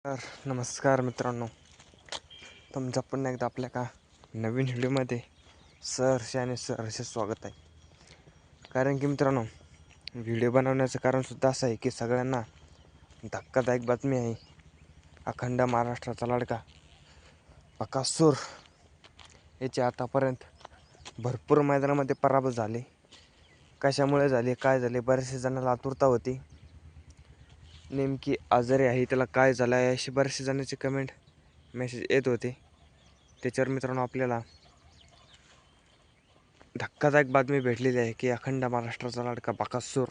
तर नमस्कार मित्रांनो, तुमचं पुन्हा एकदा आपल्या का नवीन व्हिडिओमध्ये सहर्षाने स्वागत आहे. कारण की मित्रांनो, व्हिडिओ बनवण्याचं कारणसुद्धा असं आहे की सगळ्यांना धक्कादायक बातमी आहे. अखंड महाराष्ट्राचा लाडका बकासूर याचे आतापर्यंत भरपूर मैदानामध्ये पराभव झाले. कशामुळे झाले, काय झाले, बरेचसे जणांना आतुरता होती नेमकी आजारी आहे, त्याला काय झालं आहे अशी बरेचसे जणांचे कमेंट मेसेज येत होते. त्याच्यावर मित्रांनो आपल्याला धक्कादायक बातमी भेटलेली आहे की अखंड महाराष्ट्राचा लाडका बकासूर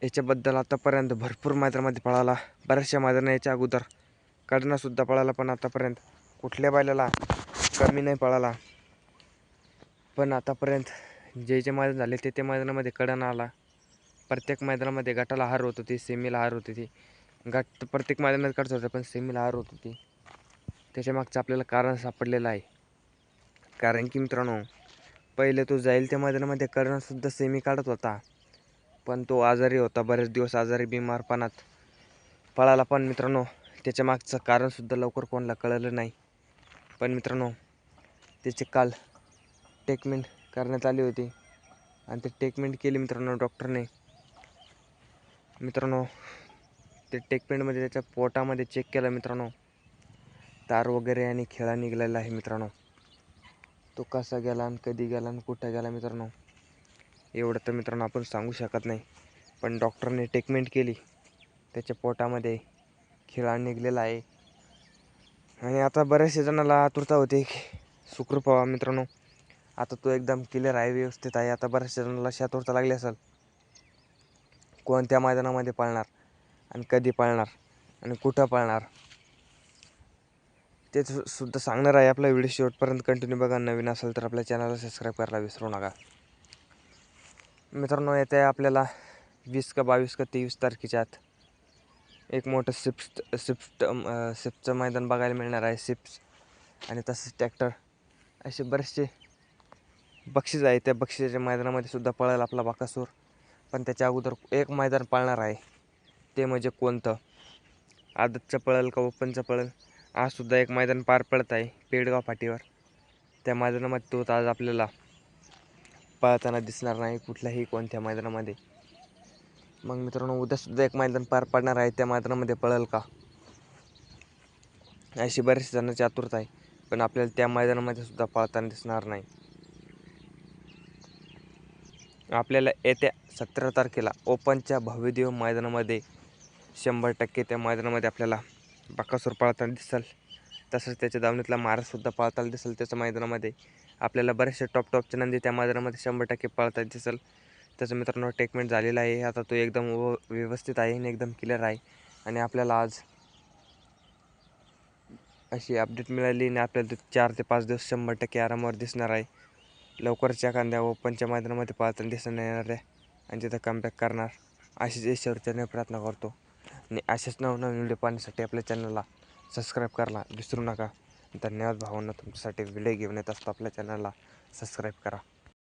याच्याबद्दल आतापर्यंत भरपूर मैदानामध्ये पळाला. बऱ्याचशा मैदाना याच्या अगोदर कडनासुद्धा पळाला, पण आतापर्यंत कुठल्या बैलाला कमी नाही पळाला. पण आतापर्यंत जे जे मैदान झाले ते मैदानामध्ये कडन आला. प्रत्येक मैदानामध्ये गटाला हार होत होती, सेमीला हार होती. ती गट प्रत्येक मैदानात काढत होता पण सेमीला हार होत होती. त्याच्या मागचं आपल्याला कारण सापडलेलं आहे. कारण की मित्रांनो, पहिले तो जाईल त्या मैदानामध्ये कडनसुद्धा सेमी काढत होता, पण तो आजारी होता. बरेच दिवस आजारी बिमारपणात पळाला. पण मित्रांनो, त्याच्या मागचं कारणसुद्धा लवकर कोणाला कळलं नाही. पण मित्रांनो, त्याची काल ट्रीटमेंट करण्यात आली होती आणि ते ट्रीटमेंट केली मित्रांनो डॉक्टरने. मित्रांनो, ते ट्रीटमेंटमध्ये त्याच्या पोटामध्ये चेक केलं मित्रांनो, तार वगैरे आणि खिळा निघालेला आहे मित्रांनो. तो कसा गेला आणि कधी गेला आणि कुठं गेला मित्रांनो, एवढं तर मित्रांनो आपण सांगू शकत नाही. पण डॉक्टरने ट्रीटमेंट केली, त्याच्या पोटामध्ये खिळा निघालेला आहे. आणि आता बऱ्याचशा जणांना आतुरता होती की सुखरूप व्हावा मित्रांनो. आता तो एकदम क्लिअर आहे, व्यवस्थित आहे. आता बऱ्याचशा जणांना आतुरता लागली असेल कोणत्या मैदानामध्ये पळणार आणि कधी पळणार आणि कुठं पळणार, ते सुद्धा सांगणार आहे. आपला व्हिडिओ शेवटपर्यंत कंटिन्यू बघा. नवीन असेल तर आपल्या चॅनलला सबस्क्राईब करायला विसरू नका मित्रांनो. येते आपल्याला 20 का 22 का 23 तारखेच्या आत एक मोठं सिप्सचं मैदान बघायला मिळणार आहे. सिप्स आणि तसंच ट्रॅक्टर असे बरेचसे बक्षीस आहे. त्या बक्षिसाच्या मैदानामध्ये सुद्धा पळेल आपला बकासूर. पण त्याच्या अगोदर एक मैदान पाळणार आहे, ते म्हणजे कोणतं, आदतचं पळेल का ओपनचं पळेल. आजसुद्धा एक मैदान पार पडत आहे पेडगाव फाटीवर. त्या मैदानामध्ये तो आज आपल्याला पळताना दिसणार नाही कुठल्याही कोणत्या मैदानामध्ये. मग मित्रांनो, उद्यासुद्धा एक मैदान पार पडणार आहे, त्या मैदानामध्ये पळेल का अशी बरेच जणांची आतुरता आहे. पण आपल्याला त्या मैदानामध्ये सुद्धा पळताना दिसणार नाही. आपल्याला येत्या 17 तारखेला ओपनच्या भव्यदेव मैदानामध्ये 100% त्या मैदानामध्ये आपल्याला बकासूर पळताना दिसेल. तसंच त्याच्या दावणीतला महाराजसुद्धा पळताना दिसेल. त्याच्या मैदानामध्ये आपल्याला बरेचसे टॉपचे नंदी त्या मैदानामध्ये 100% पळताना दिसेल. त्याचं मित्रांनो ट्रीटमेंट झालेलं आहे. आता तो एकदम व्यवस्थित आहे आणि एकदम क्लिअर आहे. आणि आपल्याला आज अशी अपडेट मिळाली आणि आपल्याला 4 ते 5 दिवस 100% आरामावर दिसणार आहे. लवकरच एखाद्या ओपनच्या मैदानामध्ये पळताना दिसणार येणार आहे आणि तिथं कमबॅक करणार अशीच ईश्वरचरणी प्रार्थना करतो. आणि असेच नवनवीन व्हिडिओ पाहण्यासाठी आपल्या चॅनलला सबस्क्राईब करायला विसरू नका. धन्यवाद भावांनो, तुमच्यासाठी व्हिडिओ घेऊन येत असतो. आपल्या चॅनलला सबस्क्राईब करा.